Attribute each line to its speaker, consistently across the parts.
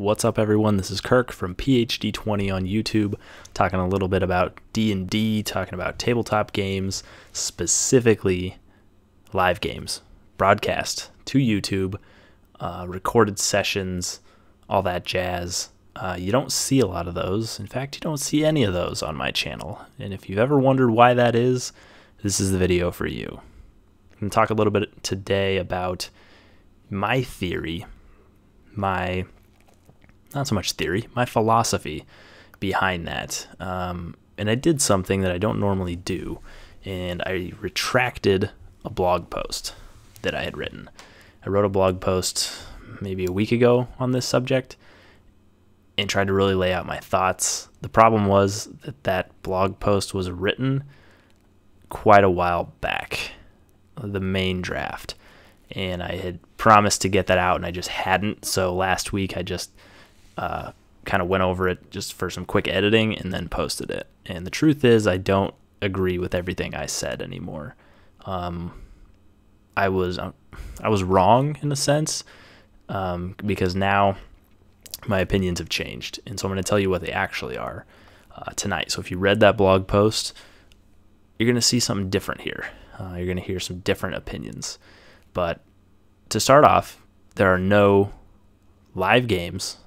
Speaker 1: What's up, everyone? This is Kirk from PhD20 on YouTube, talking a little bit about D&D, talking about tabletop games, specifically live games, broadcast to YouTube, recorded sessions, all that jazz. You don't see a lot of those. In fact, you don't see any of those on my channel. And if you've ever wondered why that is, this is the video for you. I'm going to talk a little bit today about my theory, my philosophy behind that. And I did something that I don't normally do, and I retracted a blog post that I had written. I wrote a blog post maybe a week ago on this subject and tried to really lay out my thoughts. The problem was that blog post was written quite a while back, the main draft, and I had promised to get that out and I just hadn't. So last week I just kind of went over it just for some quick editing and then posted it. And the truth is, I don't agree with everything I said anymore. I was wrong in a sense, because now my opinions have changed, and so I'm going to tell you what they actually are tonight. So if you read that blog post, you're going to see something different here. You're going to hear some different opinions. But to start off, there are no live games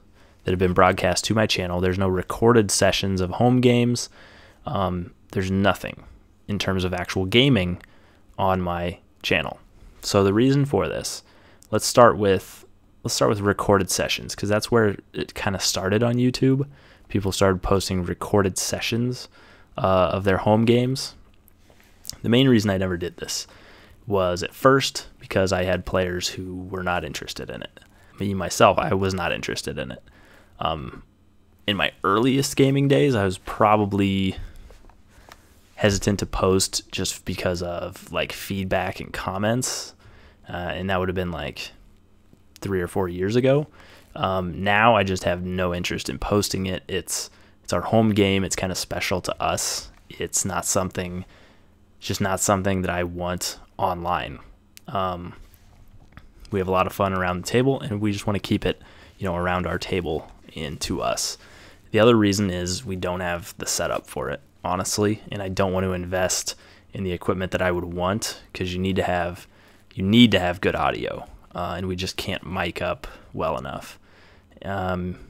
Speaker 1: that have been broadcast to my channel. There's no recorded sessions of home games. There's nothing in terms of actual gaming on my channel. So the reason for this, let's start with recorded sessions, because that's where it kind of started on YouTube. People started posting recorded sessions of their home games. The main reason I never did this was at first because I had players who were not interested in it. Me, myself, I was not interested in it. In my earliest gaming days, I was probably hesitant to post just because of like feedback and comments. And that would have been like 3 or 4 years ago. Now I just have no interest in posting it. It's our home game. It's kind of special to us. It's just not something that I want online. We have a lot of fun around the table, and we just want to keep it, around our table and to us. The other reason is we don't have the setup for it, honestly, and I don't want to invest in the equipment that I would want, because you need to have good audio, and we just can't mic up well enough.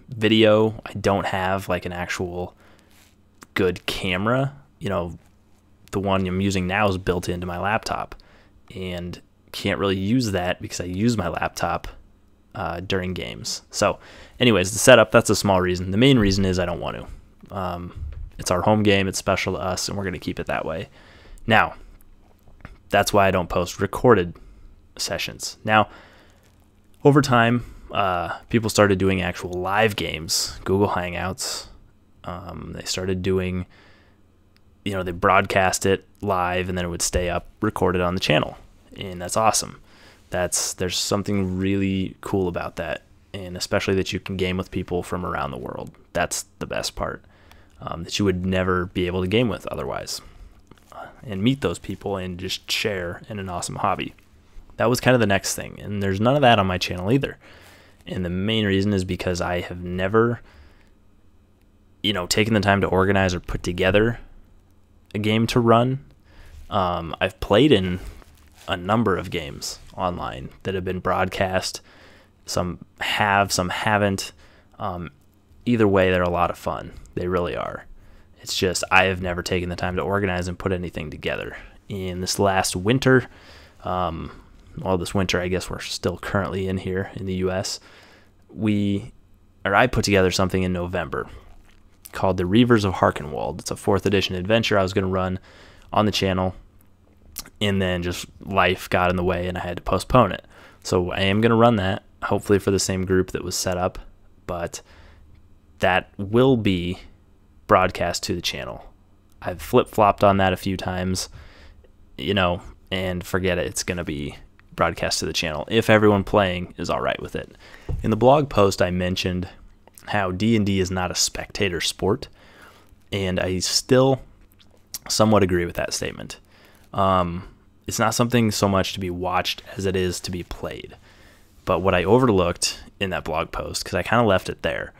Speaker 1: Video, I don't have like an actual good camera. The one I'm using now is built into my laptop, and can't really use that because I use my laptop during games. So anyways, the setup, that's a small reason. The main reason is I don't want to. It's our home game. It's special to us, and we're going to keep it that way. Now, that's why I don't post recorded sessions. Now, over time, people started doing actual live games, Google Hangouts. They started doing, they broadcast it live, and then it would stay up recorded on the channel. And that's awesome. There's something really cool about that, and especially that you can game with people from around the world. That's the best part, that you would never be able to game with otherwise, and meet those people and just share in an awesome hobby. That was kind of the next thing, and there's none of that on my channel either. And the main reason is because I have never, taken the time to organize or put together a game to run. I've played in a number of games online that have been broadcast. Some have, some haven't. Either way, they're a lot of fun. They really are. It's just I have never taken the time to organize and put anything together. In this last winter, this winter, I guess we're still currently in here in the US, I put together something in November called the Reavers of Harkenwald. It's a 4th edition adventure I was going to run on the channel, and then just life got in the way and I had to postpone it. So I am going to run that, hopefully for the same group that was set up, but that will be broadcast to the channel. I've flip-flopped on that a few times, and forget it. It's going to be broadcast to the channel if everyone playing is all right with it. In the blog post, I mentioned how D&D is not a spectator sport, and I still somewhat agree with that statement. It's not something so much to be watched as it is to be played. But what I overlooked in that blog post, because I kind of left it there,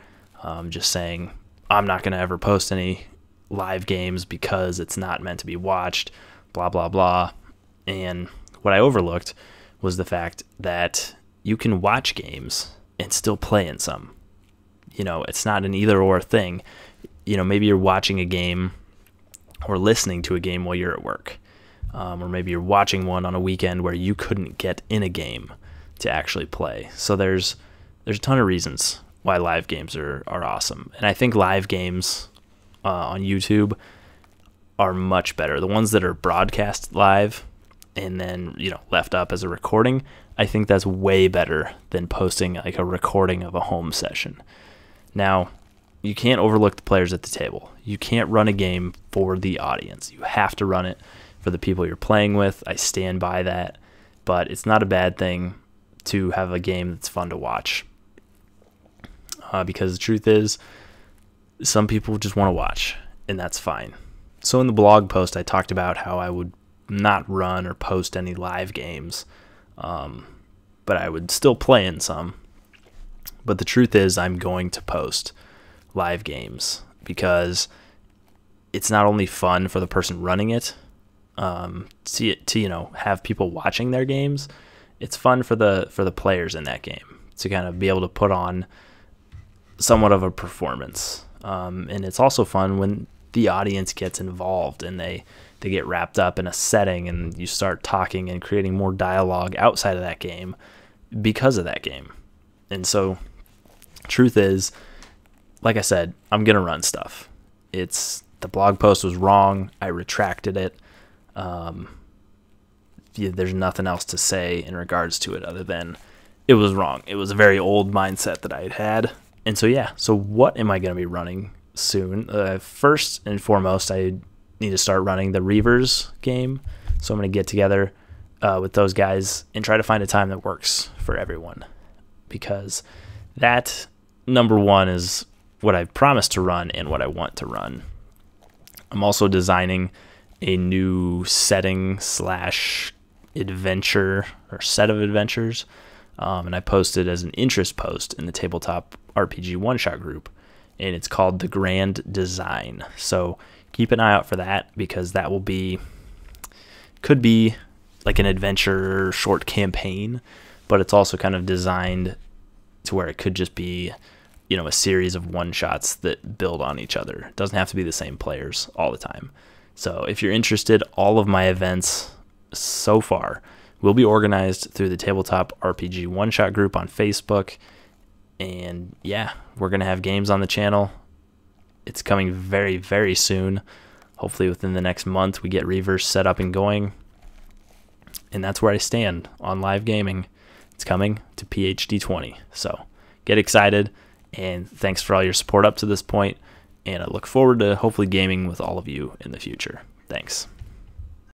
Speaker 1: just saying I'm not going to ever post any live games because it's not meant to be watched, blah, blah, blah. And what I overlooked was the fact that you can watch games and still play in some. It's not an either or thing. Maybe you're watching a game or listening to a game while you're at work. Or maybe you're watching one on a weekend where you couldn't get in a game to actually play. So there's a ton of reasons why live games are awesome. And I think live games on YouTube are much better. The ones that are broadcast live and then, left up as a recording, I think that's way better than posting like a recording of a home session. Now, you can't overlook the players at the table. You can't run a game for the audience. You have to run it for the people you're playing with. I stand by that, but it's not a bad thing to have a game that's fun to watch. Because the truth is, some people just want to watch, and that's fine. So in the blog post, I talked about how I would not run or post any live games, but I would still play in some. But the truth is, I'm going to post live games because it's not only fun for the person running it, to have people watching their games. It's fun for the players in that game to kind of be able to put on somewhat of a performance. And it's also fun when the audience gets involved and they get wrapped up in a setting and you start talking and creating more dialogue outside of that game because of that game. And so truth is, like I said, I'm going to run stuff. The blog post was wrong. I retracted it. There's nothing else to say in regards to it other than it was wrong. It was a very old mindset that I had. And so what am I going to be running soon? First and foremost, I need to start running the Reavers game. So I'm going to get together with those guys and try to find a time that works for everyone, because that, number one, is what I've promised to run and what I want to run. I'm also designing a new setting / adventure or set of adventures, and I posted as an interest post in the Tabletop RPG one-shot group, and it's called The Grand Design. So keep an eye out for that, because that could be like an adventure short campaign, but it's also kind of designed to where it could just be a series of one-shots that build on each other. It doesn't have to be the same players all the time. So if you're interested, all of my events so far will be organized through the Tabletop RPG one-shot group on Facebook. And yeah, we're going to have games on the channel. It's coming very, very soon. Hopefully within the next month, we get Reavers set up and going. And that's where I stand on live gaming. It's coming to PhD 20. So get excited. And thanks for all your support up to this point. And I look forward to hopefully gaming with all of you in the future. Thanks.